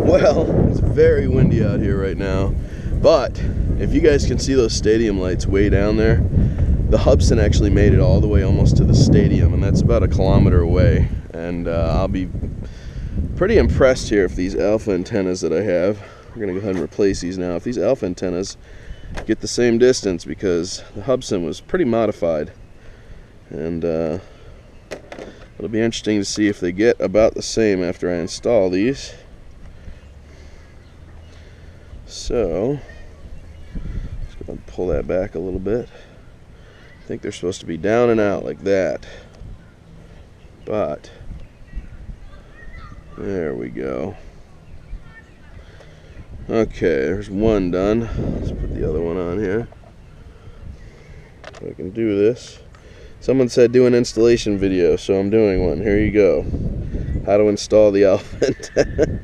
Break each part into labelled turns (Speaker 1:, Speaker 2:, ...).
Speaker 1: Well, it's very windy out here right now, but if you guys can see those stadium lights way down there, the Hubsan actually made it all the way almost to the stadium, and that's about 1 kilometer away. And I'll be pretty impressed here if these ALFA antennas that I have, we're going to go ahead and replace these now, if these ALFA antennas get the same distance, because the Hubsan was pretty modified. And it'll be interesting to see if they get about the same after I install these. So, let's go and pull that back a little bit. I think they're supposed to be down and out like that. But, there we go. Okay, there's one done. Let's put the other one on here. If I can do this. Someone said do an installation video, so I'm doing one. Here you go. How to install the ALFA antenna.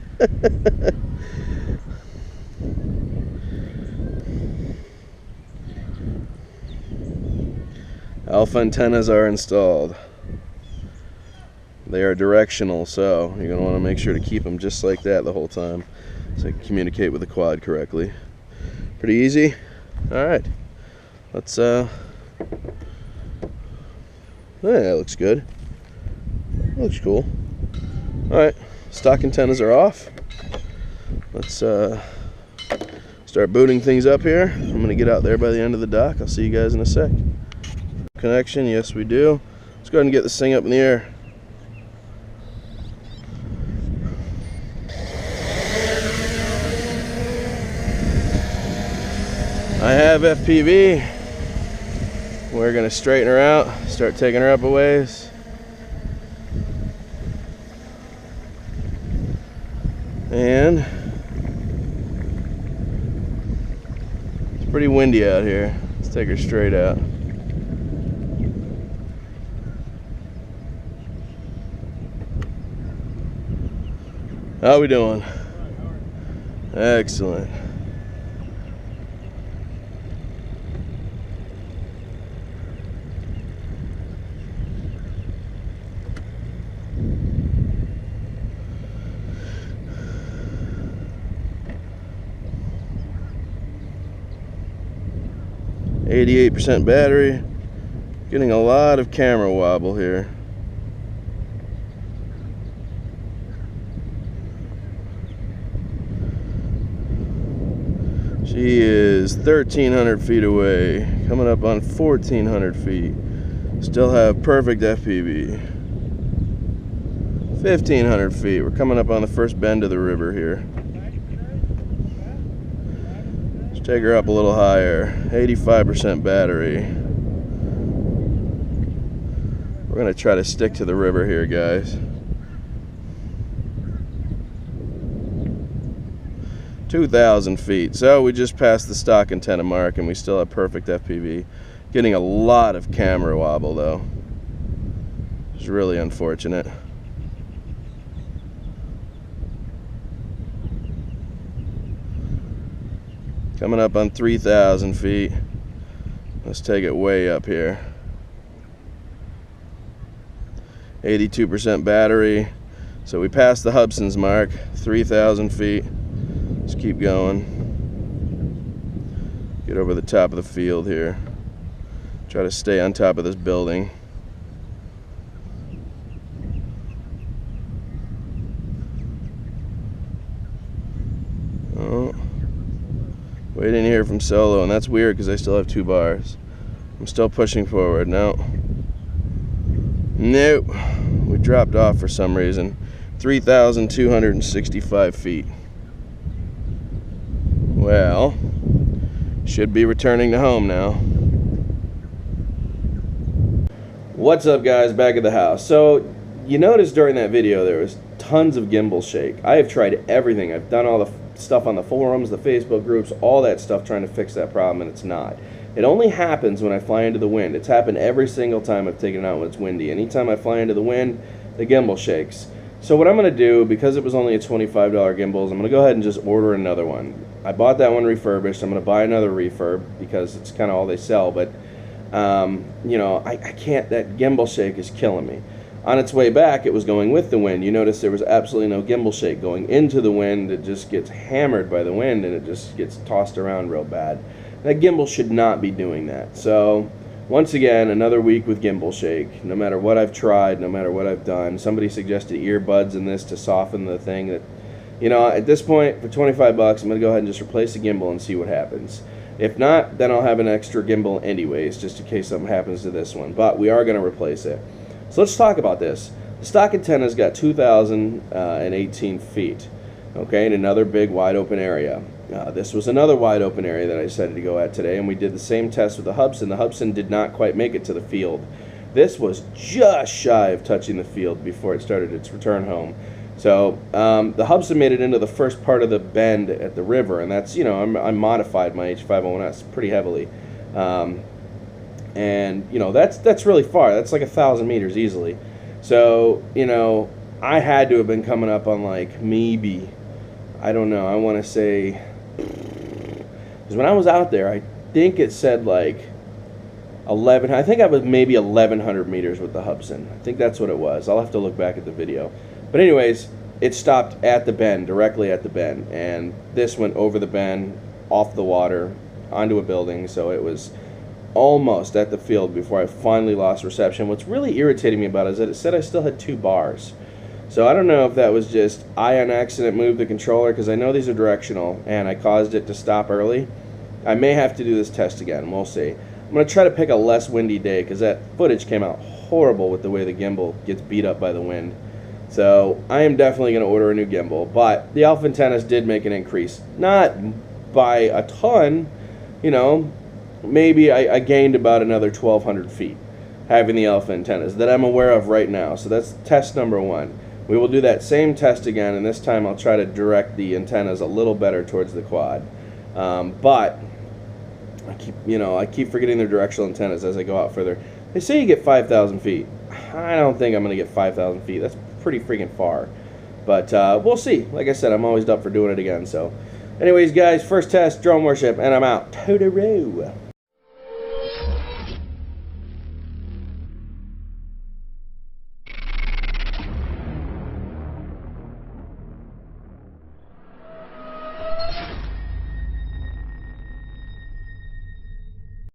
Speaker 1: ALFA antennas are installed. They are directional, so you're going to want to make sure to keep them just like that the whole time, so I can communicate with the quad correctly. Pretty easy. Alright, let's yeah, that looks good. Looks cool. Alright, stock antennas are off. Let's start booting things up here. I'm going to get out there by the end of the dock. I'll see you guys in a sec. Connection, yes we do. Let's go ahead and get this thing up in the air. I have FPV. We're gonna straighten her out, start taking her up a ways. And it's pretty windy out here. Let's take her straight out. How we doing? Excellent. %, battery. Getting a lot of camera wobble here. She is 1,300 feet away, coming up on 1,400 feet. Still have perfect FPV. 1,500 feet. We're coming up on the first bend of the river here. Let's take her up a little higher. 85% battery. We're going to try to stick to the river here, guys. 2,000 feet. So we just passed the stock antenna mark and we still have perfect FPV. Getting a lot of camera wobble though. It's really unfortunate. Coming up on 3,000 feet. Let's take it way up here. 82% battery. So we passed the Hubsan's mark, 3,000 feet. Let's keep going. Get over the top of the field here. Try to stay on top of this building. Oh. Waiting to hear from Solo, and that's weird because I still have 2 bars. I'm still pushing forward. No. Nope. We dropped off for some reason. 3,265 feet. Well, should be returning to home now. What's up, guys? Back at the house. So you noticed during that video there was tons of gimbal shake. I have tried everything. I've done all the stuff on the forums, the Facebook groups, all that stuff trying to fix that problem, and it's not. It only happens when I fly into the wind. It's happened every single time I've taken it out when it's windy. Anytime I fly into the wind, the gimbal shakes. So what I'm going to do, because it was only a $25 gimbal, is I'm going to go ahead and just order another one. I bought that one refurbished. I'm going to buy another refurb because it's kind of all they sell. But, you know, I can't, that gimbal shake is killing me. On its way back, it was going with the wind. You notice there was absolutely no gimbal shake. Going into the wind, it just gets hammered by the wind and it just gets tossed around real bad. That gimbal should not be doing that. So once again, another week with gimbal shake. No matter what I've tried, no matter what I've done. Somebody suggested earbuds in this to soften the thing. That, you know, at this point, for 25 bucks, I'm going to go ahead and just replace the gimbal and see what happens. If not, then I'll have an extra gimbal anyways, just in case something happens to this one. But we are going to replace it. So let's talk about this. The stock antenna's got 2,018 feet, okay, in another big wide open area. This was another wide open area that I decided to go at today, and we did the same test with the Hubsan. The Hubsan did not quite make it to the field. This was just shy of touching the field before it started its return home. So the Hubsan made it into the first part of the bend at the river, and that's, you know, I modified my H501S pretty heavily. And you know, that's really far. That's like 1,000 meters easily. So, you know, I had to have been coming up on like maybe, I don't know, I want to say, because when I was out there, I think it said like 11, I think I was maybe 1,100 meters with the Hubsan. I think that's what it was. I'll have to look back at the video. But anyways, it stopped at the bend, directly at the bend, and this went over the bend, off the water, onto a building, so it was almost at the field before I finally lost reception. What's really irritating me about it is that it said I still had 2 bars. So I don't know if that was just I on accident moved the controller, because I know these are directional, and I caused it to stop early. I may have to do this test again. We'll see. I'm going to try to pick a less windy day, because that footage came out horrible with the way the gimbal gets beat up by the wind. So I am definitely going to order a new gimbal. But the ALFA antennas did make an increase. Not by a ton, you know. Maybe I gained about another 1,200 feet having the ALFA antennas that I'm aware of right now. So that's test number 1. We will do that same test again, and this time I'll try to direct the antennas a little better towards the quad. But I keep forgetting their directional antennas as I go out further. They say you get 5,000 feet. I don't think I'm going to get 5,000 feet. That's pretty freaking far. But we'll see. Like I said, I'm always up for doing it again. So anyways, guys, first test, drone worship, and I'm out. Toodaloo.